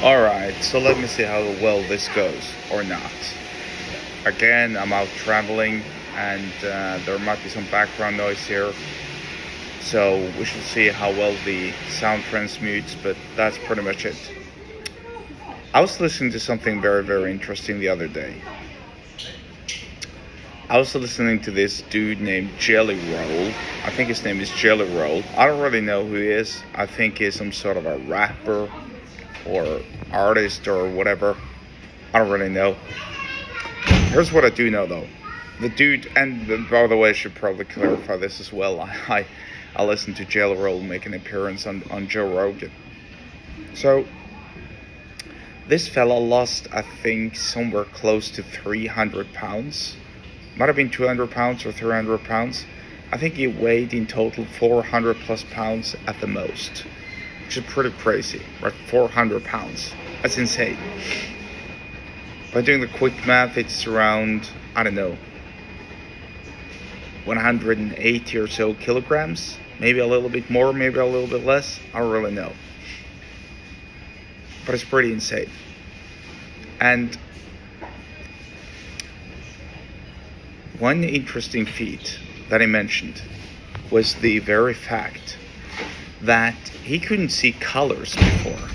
Alright, so let me see how well this goes or not. Again, I'm out traveling and there might be some background noise here. So we shall see how well the sound transmutes, but that's pretty much it. I was listening to something very, very interesting the other day. I was listening to this dude named Jelly Roll. I think his name is Jelly Roll. I don't really know who he is. I think he's some sort of a rapper or artist or whatever. I don't really know. Here's what I do know though. The dude, and by the way, I should probably clarify this as well. I listened to Jelly Roll make an appearance on Joe Rogan. So this fella lost, I think, somewhere close to 300 pounds. Might have been 200 pounds or 300 pounds. I think he weighed in total 400 plus pounds at the most, which is pretty crazy, right? 400 pounds. That's insane. By doing the quick math, it's around, I don't know, 180 or so kilograms. Maybe a little bit more, maybe a little bit less. I don't really know. But it's pretty insane. And one interesting feat that he mentioned was the very fact that he couldn't see colors before.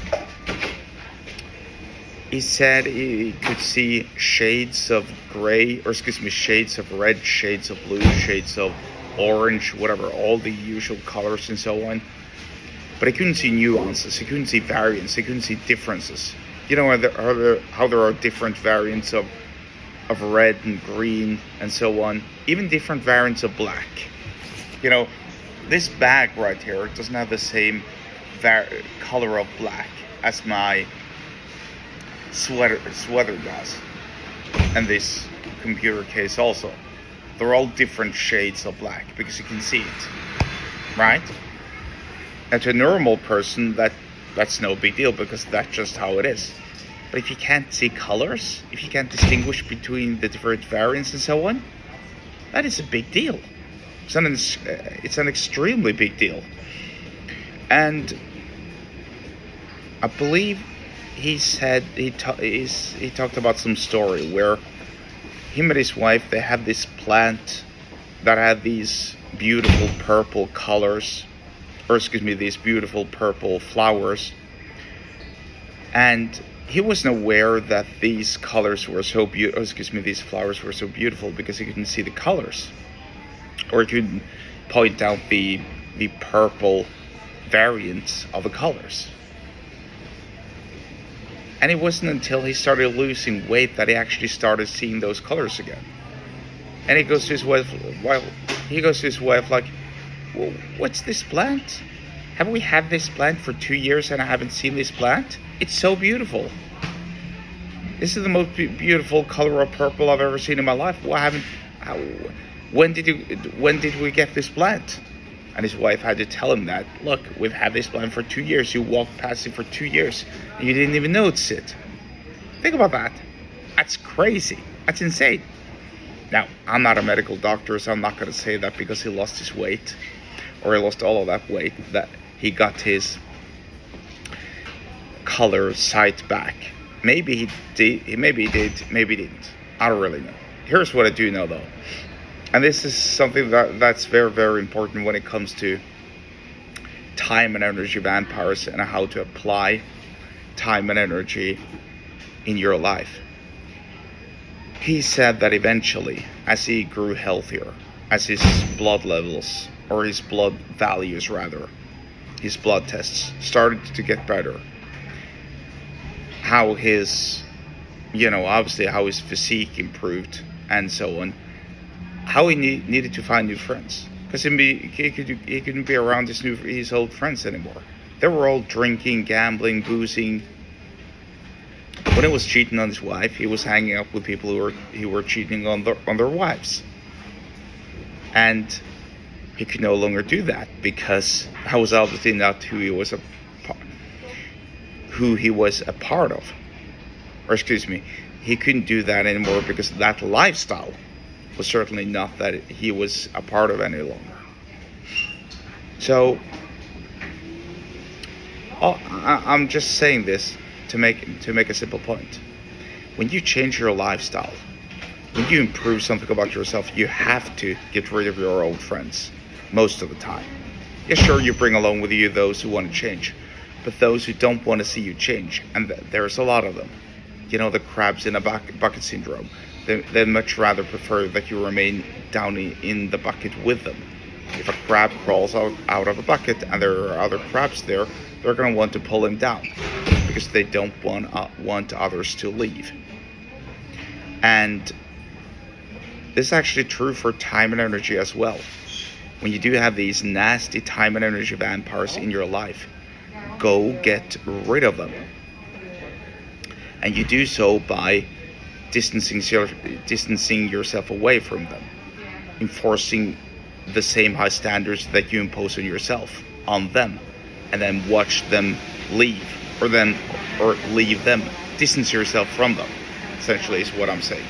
He said he could see shades of gray, or excuse me, shades of red, shades of blue, shades of orange, whatever, all the usual colors and so on. But he couldn't see nuances, he couldn't see variants, he couldn't see differences. You know how there are different variants of red and green and so on, even different variants of black. You know, this bag right here doesn't have the same color of black as my sweater does, and this computer case also. They're all different shades of black because you can see it, right? And to a normal person, that's no big deal because that's just how it is. But if you can't see colors, if you can't distinguish between the different variants and so on, that is a big deal. It's an extremely big deal. And I believe he said he talked about some story where him and his wife, they had this plant that had these beautiful purple colors, or excuse me, these beautiful purple flowers, and he wasn't aware that these colors were so beautiful. These flowers were so beautiful because he couldn't see the colors, or he couldn't point out the purple variants of the colors. And it wasn't until he started losing weight that he actually started seeing those colors again. And he goes to his wife like, well, "What's this plant? Have we had this plant for 2 years and I haven't seen this plant? It's so beautiful. This is the most beautiful color of purple I've ever seen in my life. When did we get this plant?" And his wife had to tell him that, "Look, we've had this plant for 2 years. You walked past it for 2 years and you didn't even notice it." Think about that. That's crazy. That's insane. Now, I'm not a medical doctor, so I'm not going to say that because he lost his weight, or he lost all of that weight, that he got his color sight back. Maybe he did, maybe he didn't. I don't really know. Here's what I do know though. And this is something that's very, very important when it comes to time and energy vampires and how to apply time and energy in your life. He said that eventually, as he grew healthier, as his blood levels, or his blood values rather, his blood tests started to get better, how his, obviously how his physique improved and so on, how he needed to find new friends, because he couldn't be around his old friends anymore. They were all drinking, gambling, boozing. When he was cheating on his wife, he was hanging out with people who were cheating on their wives, and he could no longer do that because that was obviously not who he was a part of. Or excuse me, he couldn't do that anymore because that lifestyle was certainly not that he was a part of any longer. So I'm just saying this to make a simple point, when you change your lifestyle, when you improve something about yourself, you have to get rid of your old friends most of the time. Yeah, sure, you bring along with you those who want to change, but those who don't want to see you change, and there's a lot of them. You know, the crabs in a bucket syndrome. They much rather prefer that you remain down in the bucket with them. If a crab crawls out of a bucket and there are other crabs there, they're going to want to pull him down because they don't want others to leave. And this is actually true for time and energy as well. When you do have these nasty time and energy vampires in your life, go get rid of them. And you do so by distancing yourself away from them, enforcing the same high standards that you impose on yourself on them, and then watch them leave, or leave them. Distance yourself from them, essentially, is what I'm saying.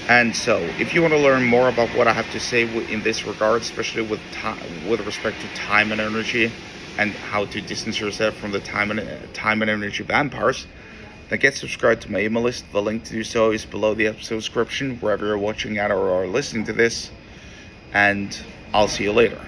And so, if you want to learn more about what I have to say in this regard, especially with respect to time and energy, and how to distance yourself from the time and energy vampires, then get subscribed to my email list. The link to do so is below the episode description, wherever you're watching at or listening to this. And I'll see you later.